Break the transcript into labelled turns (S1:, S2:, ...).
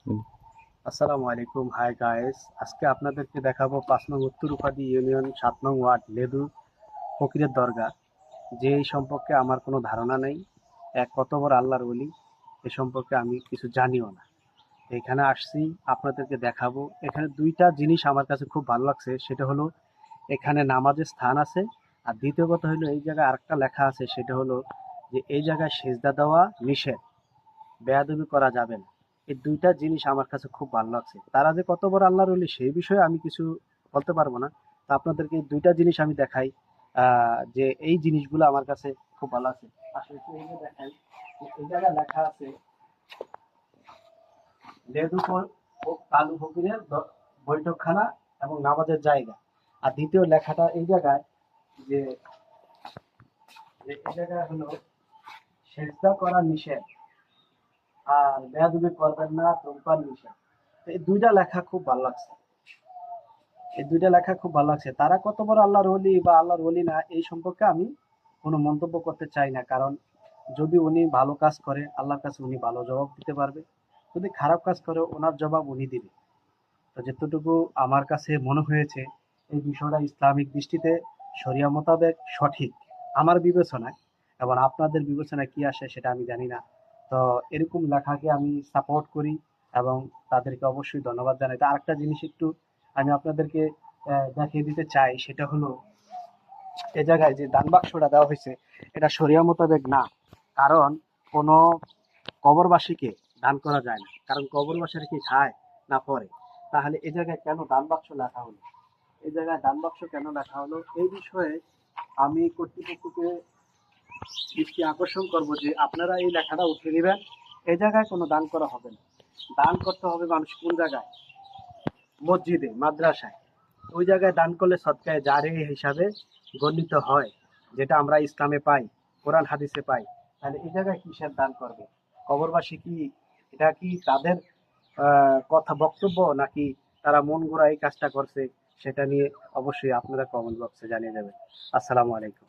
S1: হুম।
S2: আসসালামু আলাইকুম, hi guys. আজকে আপনাদেরকে দেখাবো 5 নং উত্তর উপাধি ইউনিয়ন 7 নং ওয়ার্ড লেদু ফকিরের দরগা। যে এই সম্পর্কে আমার কোনো ধারণা নেই। এক কত বড় আল্লাহর ওলি এ সম্পর্কে আমি কিছু জানিও না। এখানে আসছি আপনাদেরকে দেখাবো। এখানে দুইটা জিনিস আমার কাছে খুব ভালো লাগছে, সেটা হলো এখানে নামাজের স্থান আছে। আর দ্বিতীয় কথা হলো এই জায়গায় আরেকটা লেখা আছে, সেটা হলো যে এই জায়গায় সেজদা দেওয়া নিষেধ, বেয়াদবি করা যাবে না। এই দুইটা জিনিস আমার কাছে খুব ভালো লাগছে। তারা যে কত বড় আল্লাহর ওলি সেই বিষয়ে আমি কিছু বলতে পারবো না। তো আপনাদেরকে এই দুইটা জিনিস আমি দেখাই, যে এই জিনিসগুলো আমার কাছে খুব ভালো আছে। আসলে একটু এই যে দেখাই, এই জায়গায় লেখা আছে লেদুপুর ও কালু ফকিরের বৈঠকখানা এবং নামাজের জায়গা। আর দ্বিতীয় লেখাটা এই জায়গায় যে যে এই জায়গায় হলো সেজদা করা নিষেধ, আর বেয়াদবি করবেন না, ধূমপান নিষেধ। তো এই দুইটা লেখা খুব ভালো লাগছে। এই দুইটা লেখা খুব ভালো লাগছে। তারা কত বড় আল্লাহর ওলি বা আল্লাহর ওলি না এই সম্পর্কে আমি কোনো মন্তব্য করতে চাই না, কারণ যদি উনি ভালো কাজ করে আল্লাহর কাছে উনি ভালো জবাব দিতে পারবে, যদি খারাপ কাজ করে ওনার জবাব উনি দিবে। তো যতটুকু আমার কাছে মনে হয়েছে এই বিষয়টা ইসলামিক দৃষ্টিতে শরিয়া মোতাবেক সঠিক আমার বিবেচনায়। এবং আপনাদের বিবেচনায় কি আসে সেটা আমি জানি না। তো এরকম লেখাকে আমি সাপোর্ট করি এবং তাদেরকে অবশ্যই ধন্যবাদ জানাই। তো আরেকটা জিনিস একটু আমি আপনাদেরকে দেখিয়ে দিতে চাই, সেটা হলো এ জায়গায় যে দান বাক্সটা দেওয়া হয়েছে এটা শরিয়া মোতাবেক না। কারণ কোনো কবরবাসীকে দান করা যায় না, কারণ কবরবাসীরা কি খায় না পরে। তাহলে এই জায়গায় কেন দান বাক্স লেখা হলো, এই জায়গায় দান বাক্স কেন লেখা হলো, এই বিষয়ে আমি কর্তৃপক্ষকে দৃষ্টি আকর্ষণ করব যে আপনারা এই লেখাটা উঠিয়ে নেবেন। এই জায়গায় কোনো দান করা হবে না। দান করতে হবে মানুষ কোন জায়গায়? মসজিদে, মাদ্রাসায়। ওই জায়গায় দান করলে সদকায়ে জারিয়া হিসাবে গণ্যিত হয়, যেটা আমরা ইসলামে পাই, কোরআন হাদিসে পাই। তাহলে এই জায়গায় কিসের দান করবে? কবরবাসী কি, এটা কি তাদের কথা বক্তব্য, নাকি তারা মন গড়া এই কাজটা করছে? সেটা নিয়ে অবশ্যই আপনারা কমেন্ট বক্সে জানিয়ে যাবেন। আসসালামু আলাইকুম।